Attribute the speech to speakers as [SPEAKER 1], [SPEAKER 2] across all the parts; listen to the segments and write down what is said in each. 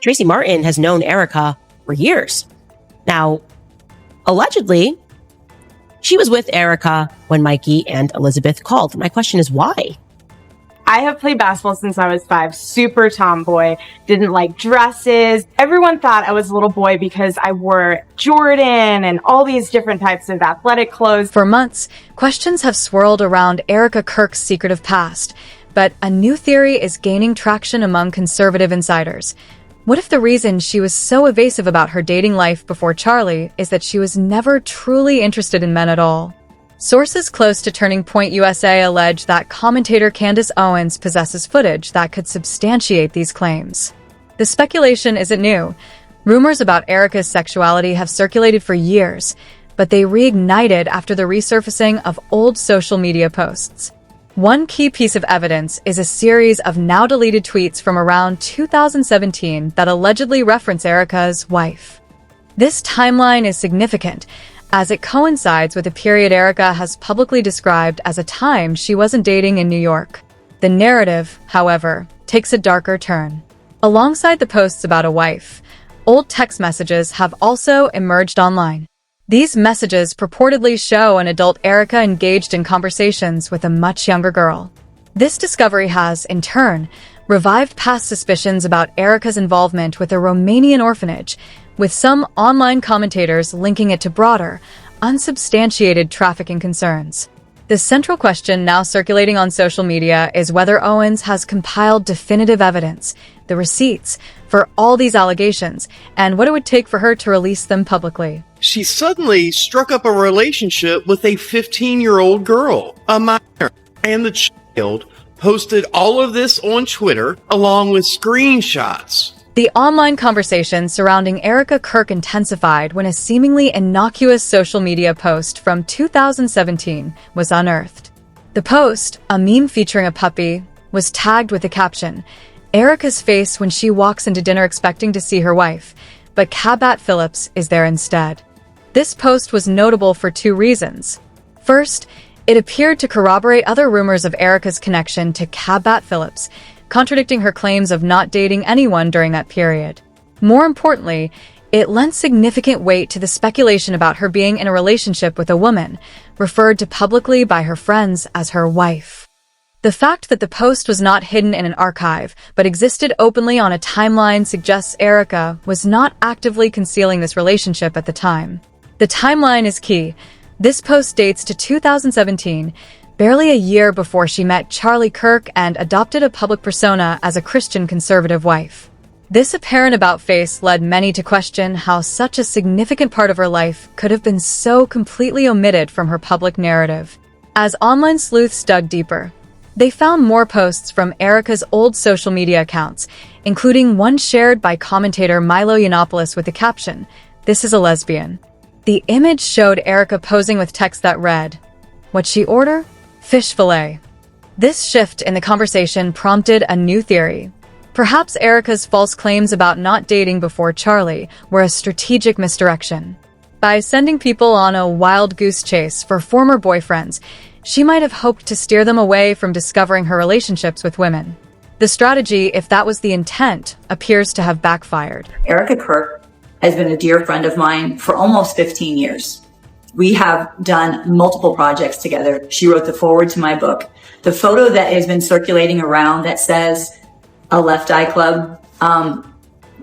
[SPEAKER 1] Tracy Martin has known Erika for years. Now, allegedly, she was with Erika when Mikey and Elizabeth called. My question is why?
[SPEAKER 2] I have played basketball since I was 5, super tomboy, didn't like dresses. Everyone thought I was a little boy because I wore Jordan and all these different types of athletic clothes.
[SPEAKER 3] For months, questions have swirled around Erika Kirk's secretive past, but a new theory is gaining traction among conservative insiders. What if the reason she was so evasive about her dating life before Charlie is that she was never truly interested in men at all? Sources close to Turning Point USA allege that commentator Candace Owens possesses footage that could substantiate these claims. The speculation isn't new. Rumors about Erika's sexuality have circulated for years, but they reignited after the resurfacing of old social media posts. One key piece of evidence is a series of now-deleted tweets from around 2017 that allegedly reference Erika's wife. This timeline is significant, as it coincides with a period Erika has publicly described as a time she wasn't dating in New York. The narrative, however, takes a darker turn. Alongside the posts about a wife, old text messages have also emerged online. These messages purportedly show an adult Erika engaged in conversations with a much younger girl. This discovery has, in turn, revived past suspicions about Erika's involvement with a Romanian orphanage, with some online commentators linking it to broader, unsubstantiated trafficking concerns. The central question now circulating on social media is whether Owens has compiled definitive evidence, the receipts, for all these allegations, and what it would take for her to release them publicly.
[SPEAKER 4] She suddenly struck up a relationship with a 15-year-old girl, a minor, and the child posted all of this on Twitter along with screenshots.
[SPEAKER 3] The online conversation surrounding Erika Kirk intensified when a seemingly innocuous social media post from 2017 was unearthed. The post, a meme featuring a puppy, was tagged with the caption, "Erika's face when she walks into dinner expecting to see her wife, but Cabot Phillips is there instead." This post was notable for two reasons. First, it appeared to corroborate other rumors of Erika's connection to Cabot Phillips, contradicting her claims of not dating anyone during that period. More importantly, it lent significant weight to the speculation about her being in a relationship with a woman, referred to publicly by her friends as her wife. The fact that the post was not hidden in an archive, but existed openly on a timeline suggests Erika was not actively concealing this relationship at the time. The timeline is key. This post dates to 2017, barely a year before she met Charlie Kirk and adopted a public persona as a Christian conservative wife. This apparent about-face led many to question how such a significant part of her life could have been so completely omitted from her public narrative. As online sleuths dug deeper, they found more posts from Erika's old social media accounts, including one shared by commentator Milo Yiannopoulos with the caption, "This is a lesbian." The image showed Erika posing with text that read, "What'd she order? Fish fillet." This shift in the conversation prompted a new theory. Perhaps Erika's false claims about not dating before Charlie were a strategic misdirection. By sending people on a wild goose chase for former boyfriends, she might have hoped to steer them away from discovering her relationships with women. The strategy, if that was the intent, appears to have backfired.
[SPEAKER 5] Erika Kirk has been a dear friend of mine for almost 15 years. We have done multiple projects together. She wrote the foreword to my book. The photo that has been circulating around that says a Left Eye Club,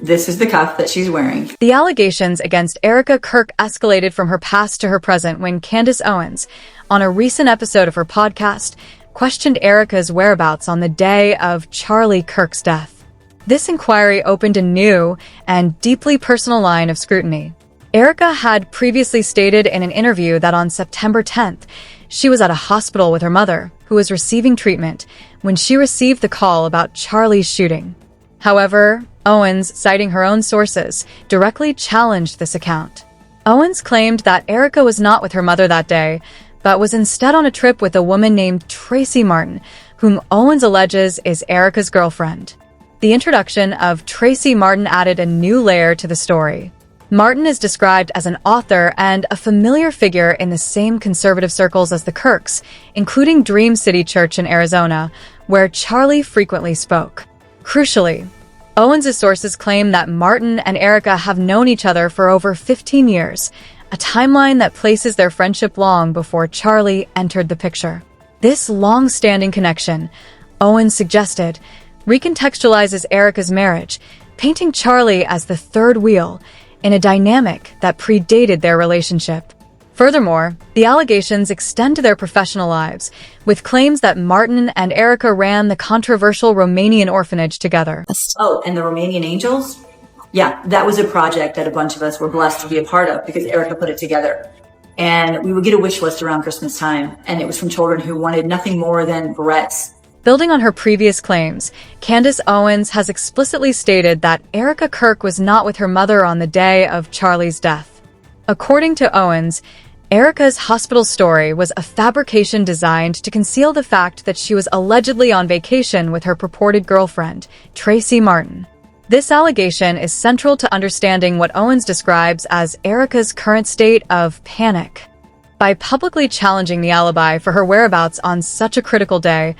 [SPEAKER 5] this is the cuff that she's wearing.
[SPEAKER 3] The allegations against Erika Kirk escalated from her past to her present when Candace Owens, on a recent episode of her podcast, questioned Erika's whereabouts on the day of Charlie Kirk's death. This inquiry opened a new and deeply personal line of scrutiny. Erika had previously stated in an interview that on September 10th, she was at a hospital with her mother, who was receiving treatment, when she received the call about Charlie's shooting. However, Owens, citing her own sources, directly challenged this account. Owens claimed that Erika was not with her mother that day, but was instead on a trip with a woman named Tracy Martin, whom Owens alleges is Erika's girlfriend. The introduction of Tracy Martin added a new layer to the story. Martin is described as an author and a familiar figure in the same conservative circles as the Kirks, including Dream City Church in Arizona, where Charlie frequently spoke. Crucially, Owens' sources claim that Martin and Erika have known each other for over 15 years, a timeline that places their friendship long before Charlie entered the picture. This long-standing connection, Owens suggested, recontextualizes Erika's marriage, painting Charlie as the third wheel in a dynamic that predated their relationship. Furthermore, the allegations extend to their professional lives, with claims that Martin and Erika ran the controversial Romanian orphanage together.
[SPEAKER 5] Oh, and the Romanian Angels? Yeah, that was a project that a bunch of us were blessed to be a part of because Erika put it together. And we would get a wish list around Christmas time, and it was from children who wanted nothing more than barrettes.
[SPEAKER 3] Building on her previous claims, Candace Owens has explicitly stated that Erika Kirk was not with her mother on the day of Charlie's death. According to Owens, Erika's hospital story was a fabrication designed to conceal the fact that she was allegedly on vacation with her purported girlfriend, Tracy Martin. This allegation is central to understanding what Owens describes as Erika's current state of panic. By publicly challenging the alibi for her whereabouts on such a critical day,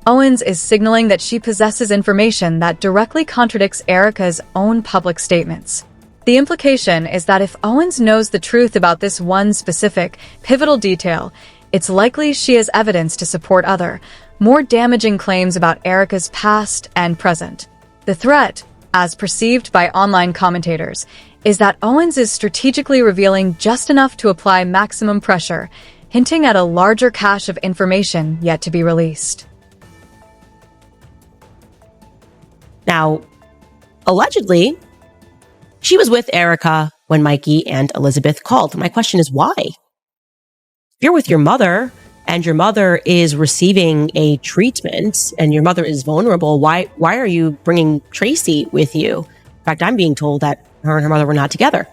[SPEAKER 3] Owens is signaling that she possesses information that directly contradicts Erika's own public statements. The implication is that if Owens knows the truth about this one specific, pivotal detail, it's likely she has evidence to support other, more damaging claims about Erika's past and present. The threat, as perceived by online commentators, is that Owens is strategically revealing just enough to apply maximum pressure, hinting at a larger cache of information yet to be released.
[SPEAKER 1] Now, allegedly, she was with Erika when Mikey and Elizabeth called. My question is why? If you're with your mother and your mother is receiving a treatment and your mother is vulnerable, why are you bringing Tracy with you? In fact, I'm being told that her and her mother were not together.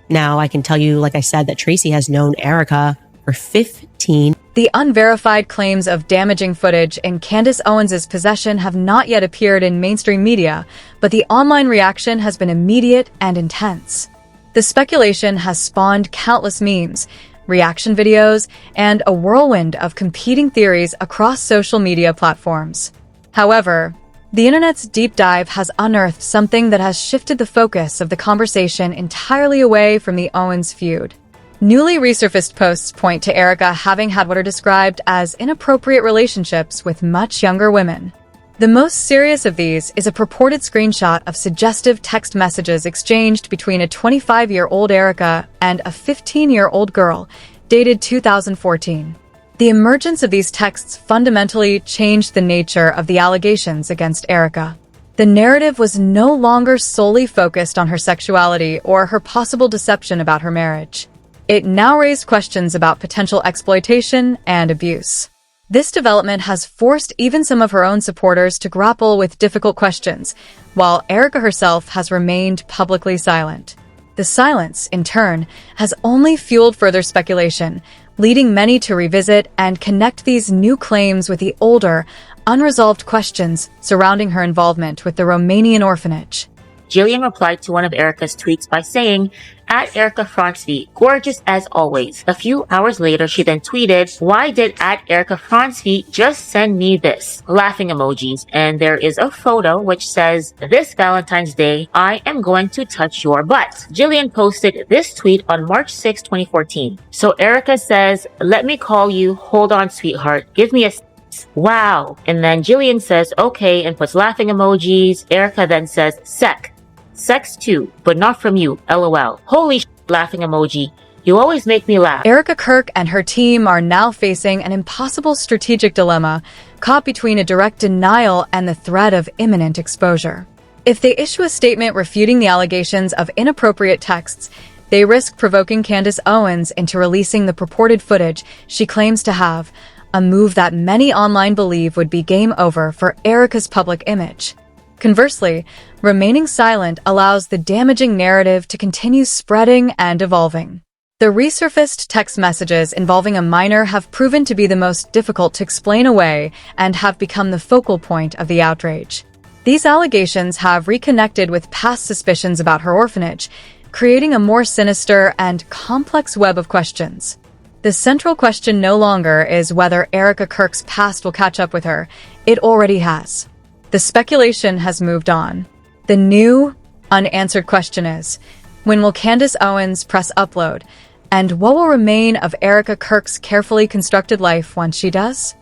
[SPEAKER 1] Now, I can tell you, like I said, that Tracy has known Erika for 15.
[SPEAKER 3] The unverified claims of damaging footage in Candace Owens' possession have not yet appeared in mainstream media, but the online reaction has been immediate and intense. The speculation has spawned countless memes, reaction videos, and a whirlwind of competing theories across social media platforms. However, the internet's deep dive has unearthed something that has shifted the focus of the conversation entirely away from the Owens feud. Newly resurfaced posts point to Erika having had what are described as inappropriate relationships with much younger women. The most serious of these is a purported screenshot of suggestive text messages exchanged between a 25-year-old Erika and a 15-year-old girl, dated 2014. The emergence of these texts fundamentally changed the nature of the allegations against Erika. The narrative was no longer solely focused on her sexuality or her possible deception about her marriage. It now raised questions about potential exploitation and abuse. This development has forced even some of her own supporters to grapple with difficult questions, while Erika herself has remained publicly silent. The silence, in turn, has only fueled further speculation, leading many to revisit and connect these new claims with the older, unresolved questions surrounding her involvement with the Romanian orphanage.
[SPEAKER 6] Jillian replied to one of Erika's tweets by saying, "At Erika Francevy, gorgeous as always." A few hours later, she then tweeted, "Why did at Erika Francevy just send me this?" Laughing emojis. And there is a photo which says, "This Valentine's Day, I am going to touch your butt." Jillian posted this tweet on March 6, 2014. So Erika says, "Let me call you. Hold on, sweetheart. Give me a wow." And then Jillian says, "Okay," and puts laughing emojis. Erika then says, "Sec. Sex too, but not from you, lol. Holy laughing emoji. You always make me laugh."
[SPEAKER 3] Erika Kirk and her team are now facing an impossible strategic dilemma, caught between a direct denial and the threat of imminent exposure. If they issue a statement refuting the allegations of inappropriate texts, they risk provoking Candace Owens into releasing the purported footage she claims to have, a move that many online believe would be game over for Erika's public image. Conversely, remaining silent allows the damaging narrative to continue spreading and evolving. The resurfaced text messages involving a minor have proven to be the most difficult to explain away and have become the focal point of the outrage. These allegations have reconnected with past suspicions about her orphanage, creating a more sinister and complex web of questions. The central question no longer is whether Erika Kirk's past will catch up with her. It already has. The speculation has moved on. The new, unanswered question is, when will Candace Owens press upload? And what will remain of Erika Kirk's carefully constructed life once she does?